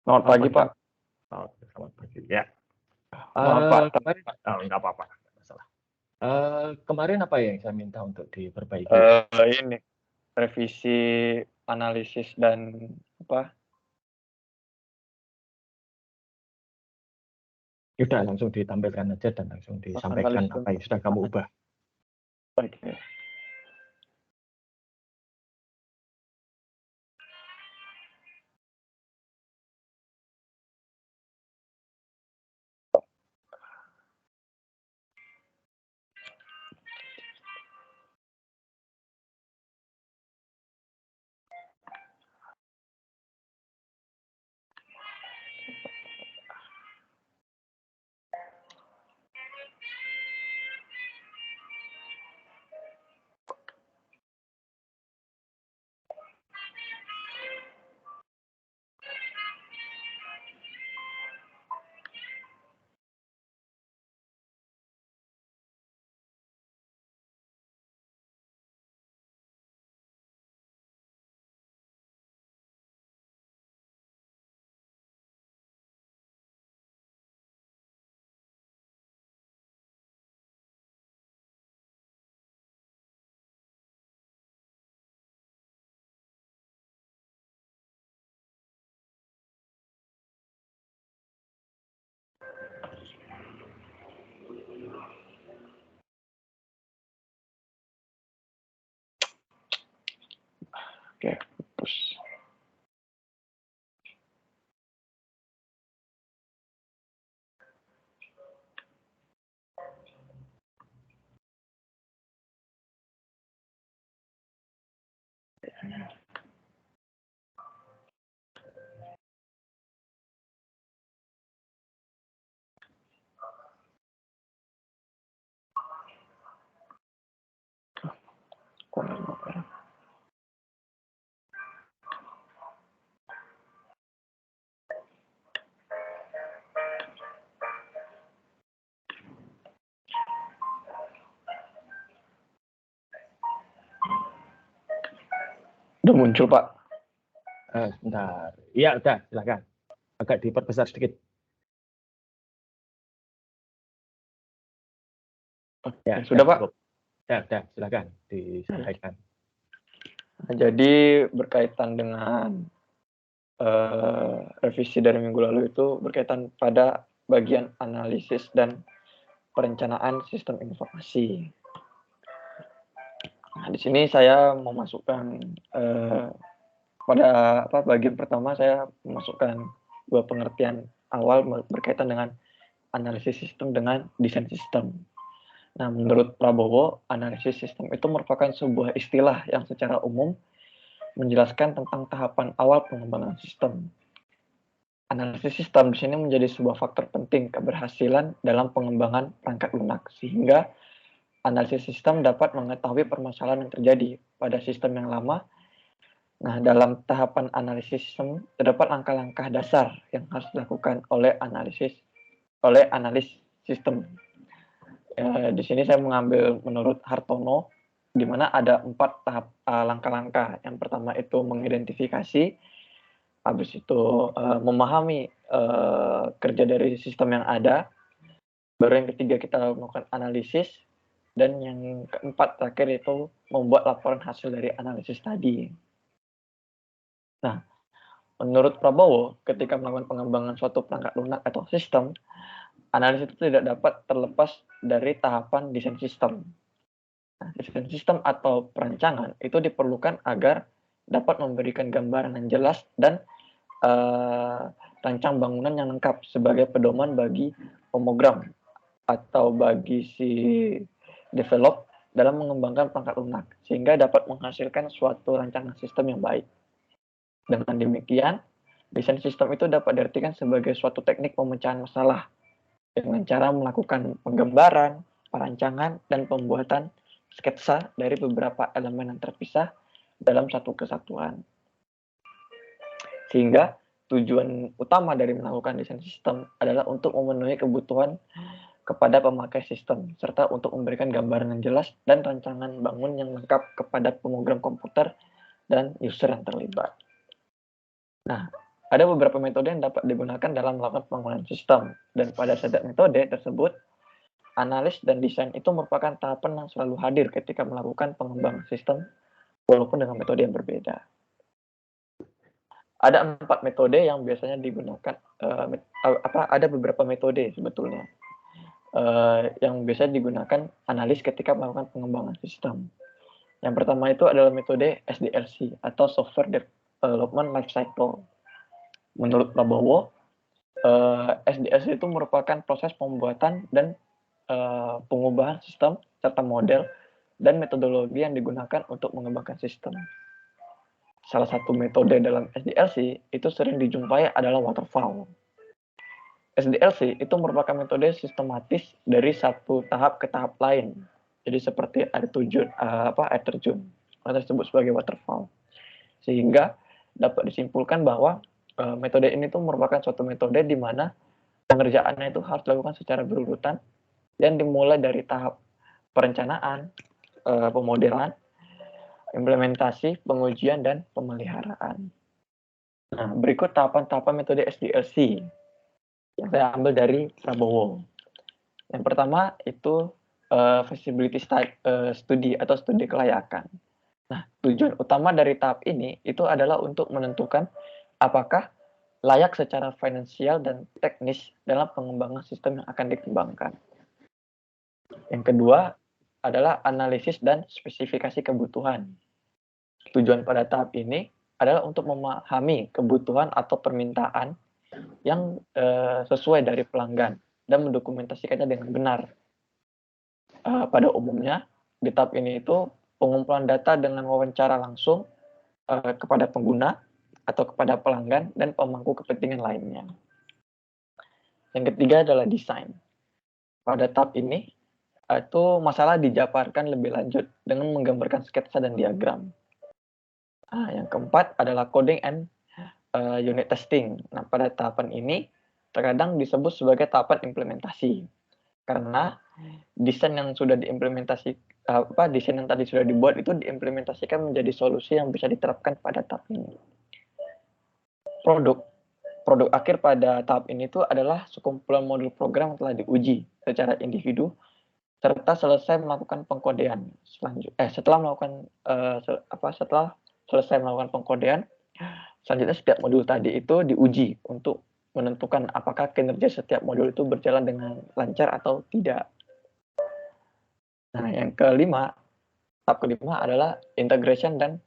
Selamat pagi, Pak. Oke, selamat pagi. Ya. Maaf, Pak. Kemarin, nggak apa-apa, nggak masalah. Kemarin apa yang saya minta untuk diperbaiki? Ini revisi analisis dan apa? Sudah langsung ditampilkan aja dan langsung disampaikan Analisis. apa yang sudah kamu ubah. Oke. Oke, terus. Udah muncul, Pak. Sebentar. Iya, udah, silakan. Agak diperbesar sedikit. Ya, sudah, Pak. Cukup. Ya, udah, silakan disampaikan. Nah, jadi berkaitan dengan revisi dari minggu lalu itu berkaitan pada bagian analisis dan perencanaan sistem informasi. Nah, di sini saya memasukkan pada bagian pertama saya memasukkan dua pengertian awal berkaitan dengan analisis sistem dengan desain sistem. Nah, menurut Prabowo, analisis sistem itu merupakan sebuah istilah yang secara umum menjelaskan tentang tahapan awal pengembangan sistem. Analisis sistem di sini menjadi sebuah faktor penting keberhasilan dalam pengembangan perangkat lunak, sehingga analisis sistem dapat mengetahui permasalahan yang terjadi pada sistem yang lama. Nah, dalam tahapan analisis sistem terdapat langkah-langkah dasar yang harus dilakukan oleh analis sistem. Di sini saya mengambil menurut Hartono, di mana ada 4 tahap langkah-langkah. Yang pertama itu mengidentifikasi, habis itu memahami kerja dari sistem yang ada, baru yang ketiga kita melakukan analisis, dan yang keempat terakhir itu membuat laporan hasil dari analisis tadi. Nah, menurut Prabowo, ketika melakukan pengembangan suatu perangkat lunak atau sistem, analisis itu tidak dapat terlepas dari tahapan desain sistem. Nah, desain sistem atau perancangan itu diperlukan agar dapat memberikan gambaran yang jelas dan rancang bangunan yang lengkap sebagai pedoman bagi program atau bagi si develop dalam mengembangkan perangkat lunak, sehingga dapat menghasilkan suatu rancangan sistem yang baik. Dengan demikian, desain sistem itu dapat diartikan sebagai suatu teknik pemecahan masalah dengan cara melakukan penggambaran, perancangan, dan pembuatan sketsa dari beberapa elemen yang terpisah dalam satu kesatuan. Sehingga tujuan utama dari melakukan desain sistem adalah untuk memenuhi kebutuhan kepada pemakai sistem, serta untuk memberikan gambaran yang jelas dan rancangan bangun yang lengkap kepada pemrogram komputer dan user yang terlibat. Nah, Ada beberapa metode yang dapat digunakan dalam melakukan pengembangan sistem, dan pada setiap metode tersebut, analis dan desain itu merupakan tahapan yang selalu hadir ketika melakukan pengembangan sistem, walaupun dengan metode yang berbeda. Ada 4 metode yang biasanya digunakan, ada beberapa metode sebetulnya, yang biasa digunakan analis ketika melakukan pengembangan sistem. Yang pertama itu adalah metode SDLC atau Software Development Lifecycle. Menurut Prabowo, SDLC itu merupakan proses pembuatan dan pengubahan sistem serta model dan metodologi yang digunakan untuk mengembangkan sistem. Salah satu metode dalam SDLC itu sering dijumpai adalah waterfall. SDLC itu merupakan metode sistematis dari satu tahap ke tahap lain. Jadi seperti air terjun, atau disebut sebagai waterfall. Sehingga dapat disimpulkan bahwa metode ini tuh merupakan suatu metode di mana pengerjaannya itu harus dilakukan secara berurutan dan dimulai dari tahap perencanaan, pemodelan, implementasi, pengujian, dan pemeliharaan. Nah, berikut tahapan-tahapan metode SDLC yang saya ambil dari Prabowo. Yang pertama itu feasibility study atau studi kelayakan. Nah, tujuan utama dari tahap ini itu adalah untuk menentukan apakah layak secara finansial dan teknis dalam pengembangan sistem yang akan dikembangkan. Yang kedua adalah analisis dan spesifikasi kebutuhan. Tujuan pada tahap ini adalah untuk memahami kebutuhan atau permintaan yang sesuai dari pelanggan dan mendokumentasikannya dengan benar. Pada umumnya, di tahap ini itu pengumpulan data dengan wawancara langsung kepada pengguna atau kepada pelanggan dan pemangku kepentingan lainnya. Yang ketiga adalah desain. Pada tahap ini, itu masalah dijabarkan lebih lanjut dengan menggambarkan sketsa dan diagram. Yang keempat adalah coding and unit testing. Nah, pada tahapan ini terkadang disebut sebagai tahapan implementasi. Karena desain yang sudah desain yang tadi sudah dibuat itu diimplementasikan menjadi solusi yang bisa diterapkan pada tahap ini. Produk akhir pada tahap ini itu adalah sekumpulan modul program yang telah diuji secara individu serta selesai melakukan pengkodean. Setelah selesai melakukan pengkodean, selanjutnya setiap modul tadi itu diuji untuk menentukan apakah kinerja setiap modul itu berjalan dengan lancar atau tidak. Nah, yang tahap kelima adalah integration dan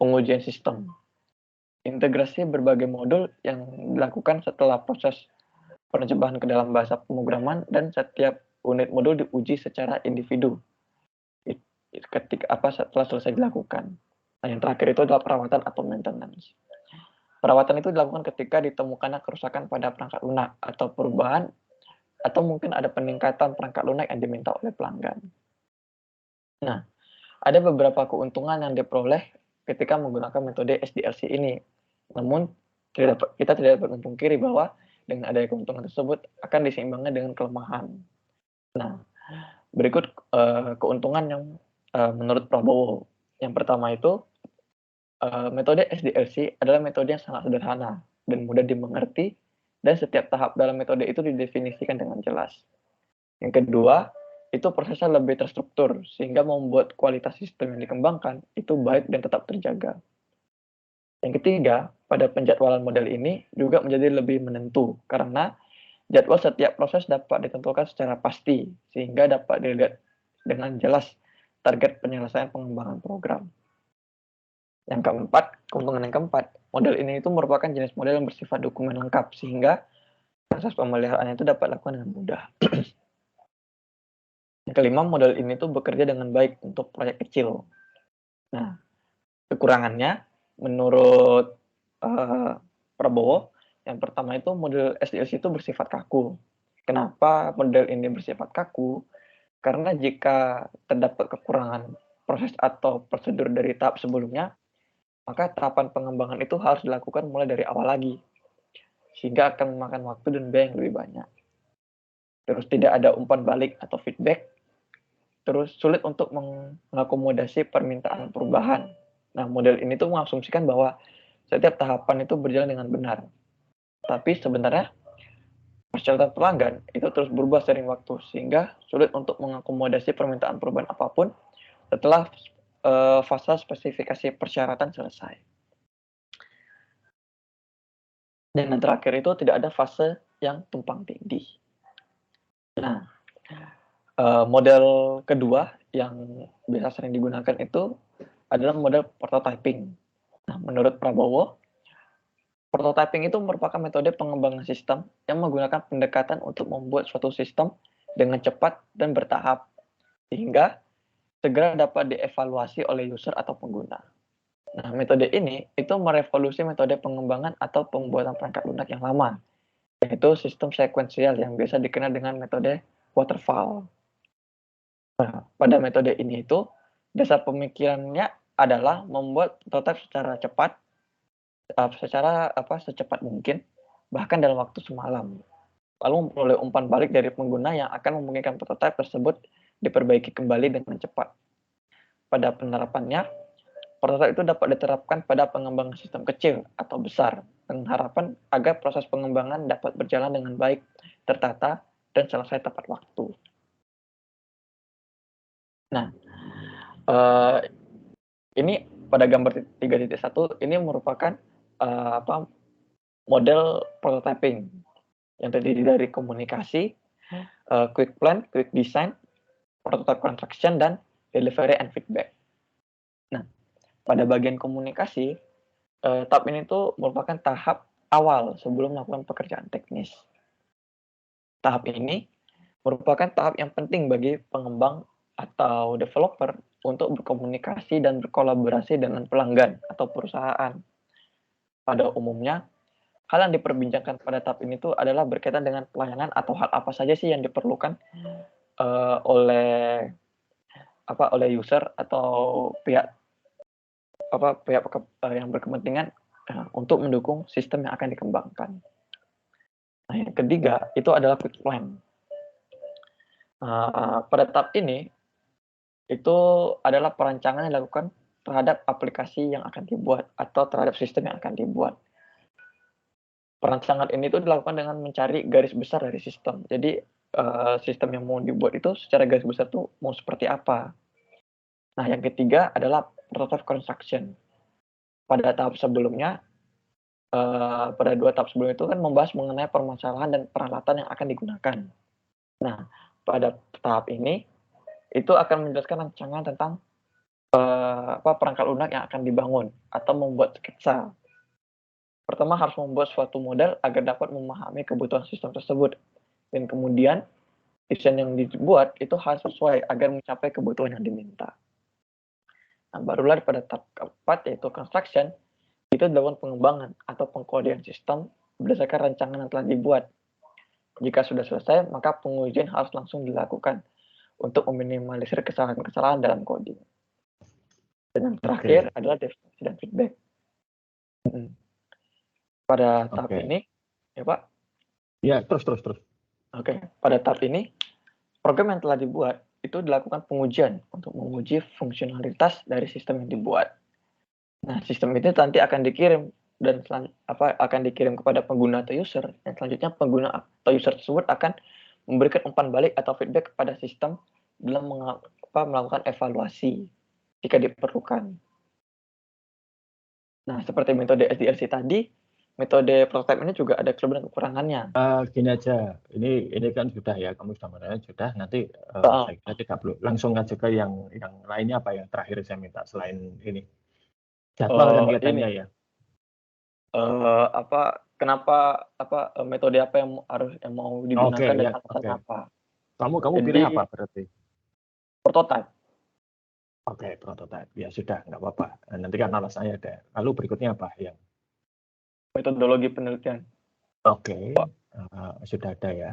pengujian sistem. Integrasi berbagai modul yang dilakukan setelah proses penerjemahan ke dalam bahasa pemrograman dan setiap unit modul diuji secara individu setelah selesai dilakukan. Nah, yang terakhir itu adalah perawatan atau maintenance. Perawatan itu dilakukan ketika ditemukannya kerusakan pada perangkat lunak atau perubahan atau mungkin ada peningkatan perangkat lunak yang diminta oleh pelanggan. Nah, ada beberapa keuntungan yang diperoleh ketika menggunakan metode SDLC ini. Namun, kita tidak dapat memungkiri bahwa dengan adanya keuntungan tersebut akan diseimbangkan dengan kelemahan. Nah, berikut keuntungan yang menurut Prabowo. Yang pertama itu, metode SDLC adalah metode yang sangat sederhana dan mudah dimengerti, dan setiap tahap dalam metode itu didefinisikan dengan jelas. Yang kedua, itu prosesnya lebih terstruktur, sehingga membuat kualitas sistem yang dikembangkan itu baik dan tetap terjaga. Yang ketiga, pada penjadwalan model ini juga menjadi lebih menentu, karena jadwal setiap proses dapat ditentukan secara pasti, sehingga dapat dilihat dengan jelas target penyelesaian pengembangan program. Keuntungan yang keempat, model ini itu merupakan jenis model yang bersifat dokumen lengkap, sehingga proses pemeliharaannya itu dapat dilakukan dengan mudah. Yang kelima, model ini tuh bekerja dengan baik untuk proyek kecil. Nah, kekurangannya menurut Prabowo, yang pertama itu model SDLC itu bersifat kaku. Kenapa model ini bersifat kaku? Karena jika terdapat kekurangan proses atau prosedur dari tahap sebelumnya, maka tahapan pengembangan itu harus dilakukan mulai dari awal lagi, sehingga akan memakan waktu dan biaya yang lebih banyak. Terus tidak ada umpan balik atau feedback, terus sulit untuk mengakomodasi permintaan perubahan. Nah, model ini tuh mengasumsikan bahwa setiap tahapan itu berjalan dengan benar. Tapi sebenarnya persyaratan pelanggan itu terus berubah seiring waktu, sehingga sulit untuk mengakomodasi permintaan perubahan apapun setelah fase spesifikasi persyaratan selesai. Dan yang terakhir itu tidak ada fase yang tumpang tindih. Nah, model kedua yang biasa sering digunakan itu adalah model prototyping. Nah, menurut Prabowo, prototyping itu merupakan metode pengembangan sistem yang menggunakan pendekatan untuk membuat suatu sistem dengan cepat dan bertahap, sehingga segera dapat dievaluasi oleh user atau pengguna. Nah, metode ini itu merevolusi metode pengembangan atau pembuatan perangkat lunak yang lama, yaitu sistem sekuensial yang biasa dikenal dengan metode waterfall. Nah, pada metode ini itu dasar pemikirannya adalah membuat prototipe secara cepat, secepat mungkin, bahkan dalam waktu semalam. Lalu memperoleh umpan balik dari pengguna yang akan memungkinkan prototipe tersebut diperbaiki kembali dengan cepat. Pada penerapannya, prototipe itu dapat diterapkan pada pengembangan sistem kecil atau besar, dengan harapan agar proses pengembangan dapat berjalan dengan baik, tertata, dan selesai tepat waktu. Nah, ini pada gambar 3.1 ini merupakan model prototyping yang terdiri dari komunikasi, quick plan, quick design, prototype construction, dan delivery and feedback. Nah, pada bagian komunikasi, tahap ini tuh merupakan tahap awal sebelum melakukan pekerjaan teknis. Tahap ini merupakan tahap yang penting bagi pengembang atau developer untuk berkomunikasi dan berkolaborasi dengan pelanggan atau perusahaan. Pada umumnya, hal yang diperbincangkan pada tahap ini tuh adalah berkaitan dengan pelayanan atau hal apa saja sih yang diperlukan oleh user atau pihak yang berkepentingan untuk mendukung sistem yang akan dikembangkan. Nah, yang ketiga itu adalah quick plan. Pada tahap ini itu adalah perancangan yang dilakukan terhadap aplikasi yang akan dibuat atau terhadap sistem yang akan dibuat. Perancangan ini tuh dilakukan dengan mencari garis besar dari sistem. Jadi sistem yang mau dibuat itu secara garis besar tuh mau seperti apa. Nah, yang ketiga adalah prototype construction. Pada tahap sebelumnya, pada 2 tahap sebelum itu kan membahas mengenai permasalahan dan peralatan yang akan digunakan. Nah, pada tahap ini itu akan menjelaskan rancangan tentang perangkat lunak yang akan dibangun atau membuat sketsa. Pertama harus membuat suatu model agar dapat memahami kebutuhan sistem tersebut, dan kemudian desain yang dibuat itu harus sesuai agar mencapai kebutuhan yang diminta. Nah, barulah pada tahap keempat yaitu construction, itu dilakukan pengembangan atau pengkodean sistem berdasarkan rancangan yang telah dibuat. Jika sudah selesai, maka pengujian harus langsung dilakukan untuk meminimalisir kesalahan-kesalahan dalam coding. Dan yang terakhir adalah definisi dan feedback. Pada tahap ini, ya Pak? Ya, terus. Oke, pada tahap ini, program yang telah dibuat itu dilakukan pengujian untuk menguji fungsionalitas dari sistem yang dibuat. Nah, sistem itu nanti akan dikirim dan akan dikirim kepada pengguna atau user, dan selanjutnya pengguna atau user tersebut akan memberikan umpan balik atau feedback kepada sistem dalam melakukan evaluasi jika diperlukan. Nah, seperti metode SDLC tadi, metode prototype ini juga ada kelebihan dan kekurangannya. Gini aja, ini kan sudah ya, kamu sudah menanya sudah, nanti saya kira tidak perlu langsung aja ke yang lainnya. Apa yang terakhir saya minta selain ini jadwal kan kelihatannya ya. Metode apa yang mau digunakan dan alasan apa? Kamu pilih apa berarti? Prototype. Oke, prototype. Ya sudah, nggak apa-apa. Nanti kan alasannya ada. Lalu berikutnya apa yang? Metodologi penelitian. Oke, sudah ada ya.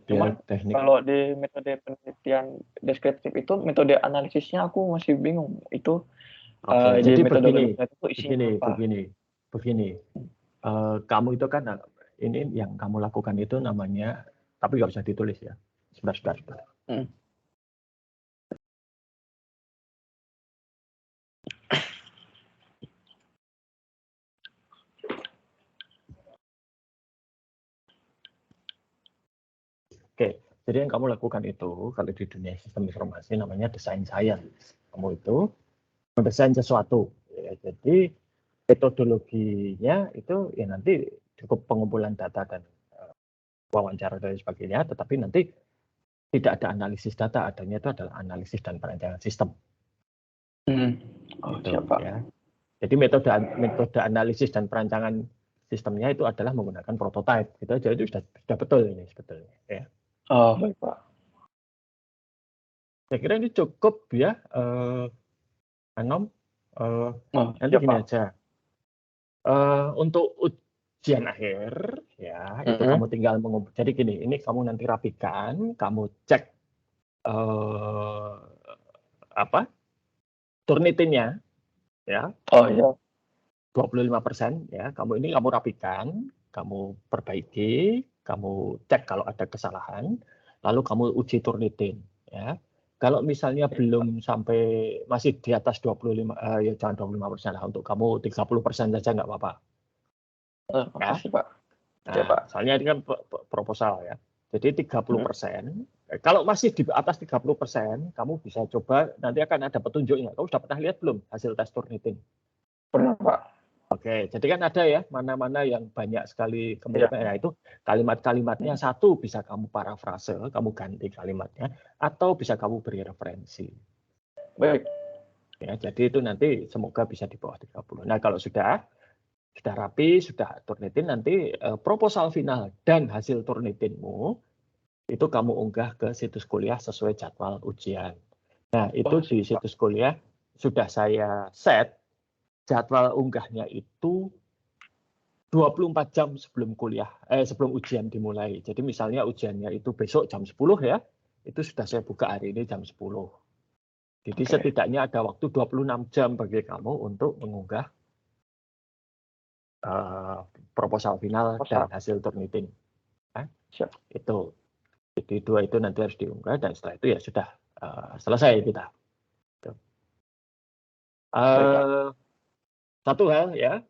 Cuman teknik. kalau di metode penelitian deskriptif itu metode analisisnya aku masih bingung. Itu jadi metodologi penelitian itu isinya apa? Begini. Kamu itu kan ini yang kamu lakukan itu namanya, tapi nggak usah ditulis ya. Sebentar. Jadi yang kamu lakukan itu, kalau di dunia sistem informasi namanya design science. Kamu itu mendesain sesuatu. Ya, jadi metodologinya itu ya nanti cukup pengumpulan data dan wawancara dan sebagainya, tetapi nanti tidak ada analisis data, adanya itu adalah analisis dan perancangan sistem. Oh, Itu, siap, Pak. ya. Jadi metode analisis dan perancangan sistemnya itu adalah menggunakan prototype. Gitu aja, itu sudah betul ini sebetulnya. Ya. Oh, baik, Pak. Saya kira ini cukup ya, Anom. Nanti siap, gini Pak. aja. Untuk ujian akhir, ya itu kamu tinggal mengumpul. Jadi gini, ini kamu nanti rapikan, kamu cek Turnitinnya, ya. Oh iya. 25% ya. Kamu rapikan, kamu perbaiki, kamu cek kalau ada kesalahan, lalu kamu uji Turnitin, ya. Kalau misalnya belum sampai masih di atas 25, ya jangan 25% lah, untuk kamu 30% saja nggak apa-apa. Makasih, Pak. Nah, Pak. soalnya ini kan proposal ya. Jadi 30%. Kalau masih di atas 30%, kamu bisa coba, nanti akan ada petunjuknya. Kamu sudah pernah lihat belum hasil tes Turnitin? Pernah, Pak. Oke, jadi kan ada ya, mana-mana yang banyak sekali kemiripan. Nah, itu kalimat-kalimatnya satu bisa kamu parafrase, kamu ganti kalimatnya, atau bisa kamu beri referensi. Baik. Ya, jadi itu nanti semoga bisa di bawah 30. Nah, kalau sudah rapi, sudah Turnitin, nanti proposal final dan hasil Turnitinmu itu kamu unggah ke situs kuliah sesuai jadwal ujian. Nah, itu di situs kuliah sudah saya set jadwal unggahnya itu 24 jam sebelum sebelum ujian dimulai. Jadi misalnya ujiannya itu besok jam 10 ya, itu sudah saya buka hari ini jam 10. Jadi setidaknya ada waktu 26 jam bagi kamu untuk mengunggah proposal final dan hasil Turnitin. Itu. Jadi dua itu nanti harus diunggah, dan setelah itu ya sudah selesai kita. Satu hal ya,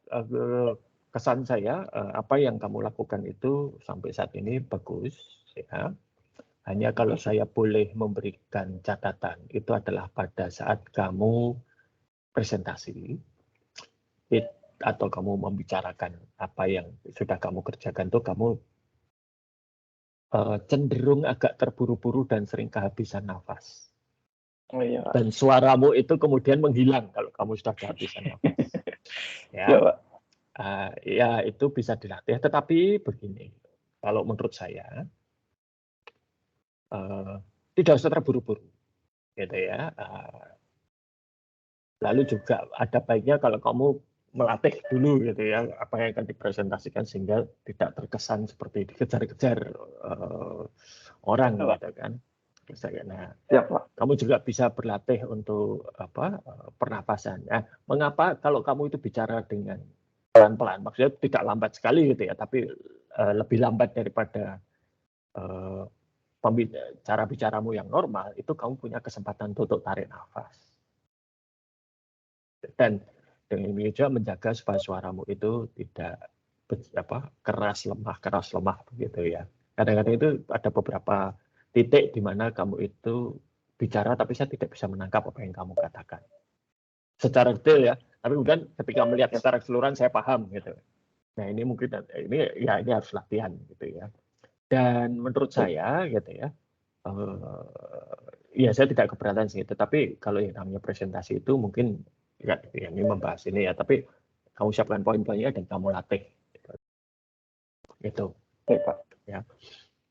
kesan saya, apa yang kamu lakukan itu sampai saat ini bagus. Ya. Hanya kalau saya boleh memberikan catatan, itu adalah pada saat kamu presentasi, atau kamu membicarakan apa yang sudah kamu kerjakan, itu kamu cenderung agak terburu-buru dan sering kehabisan nafas. Oh iya. Dan suaramu itu kemudian menghilang kalau kamu sudah kehabisan nafas. Ya, Pak. Ya itu bisa dilatih. Tetapi begini, kalau menurut saya tidak usah terburu-buru, gitu ya. Lalu juga ada baiknya kalau kamu melatih dulu, gitu ya, apa yang akan dipresentasikan sehingga tidak terkesan seperti dikejar-kejar orang, gitu kan. Nah, kamu juga bisa berlatih untuk pernapasan. Nah, mengapa kalau kamu itu bicara dengan pelan-pelan, maksudnya tidak lambat sekali gitu ya, tapi lebih lambat daripada cara bicaramu yang normal, itu kamu punya kesempatan untuk tarik nafas. Dan dengan ini juga menjaga supaya suaramu itu tidak keras lemah begitu ya. Kadang-kadang itu ada beberapa titik di mana kamu itu bicara tapi saya tidak bisa menangkap apa yang kamu katakan secara detail ya. Tapi kemudian ketika melihat secara keseluruhan saya paham gitu. Nah ini mungkin ini harus latihan gitu ya. Dan menurut saya gitu ya, ya saya tidak keberatan sih. Tetapi kalau yang namanya presentasi itu mungkin ya ini membahas ini ya. Tapi kamu siapkan poin-poinnya dan kamu latih. Gitu. Ya.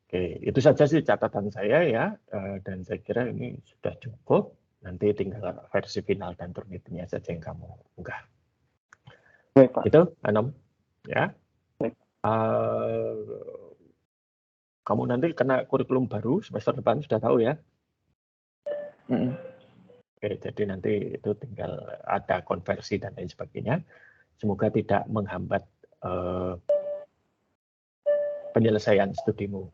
Oke, itu saja sih catatan saya ya. Dan saya kira ini sudah cukup. Nanti tinggal versi final dan Turnitinnya saja yang kamu unggah. Baik, Pak. Itu, Anom. Ya. Kamu nanti kena kurikulum baru semester depan, sudah tahu ya. Oke, jadi nanti itu tinggal ada konversi dan lain sebagainya. Semoga tidak menghambat penyelesaian studimu.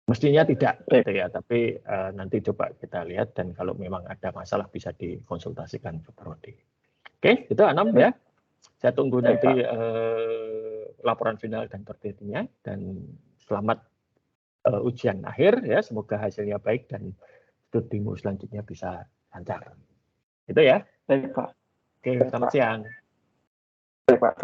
Mestinya tidak, gitu ya. Tapi nanti coba kita lihat, dan kalau memang ada masalah bisa dikonsultasikan ke Prodi. Oke, itu Anom ya. Saya tunggu nanti laporan final dan Turnitinnya, dan selamat ujian akhir ya, semoga hasilnya baik dan studimu selanjutnya bisa lancar. Itu ya. Baik, Pak. Oke, selamat siang. Baik, Pak.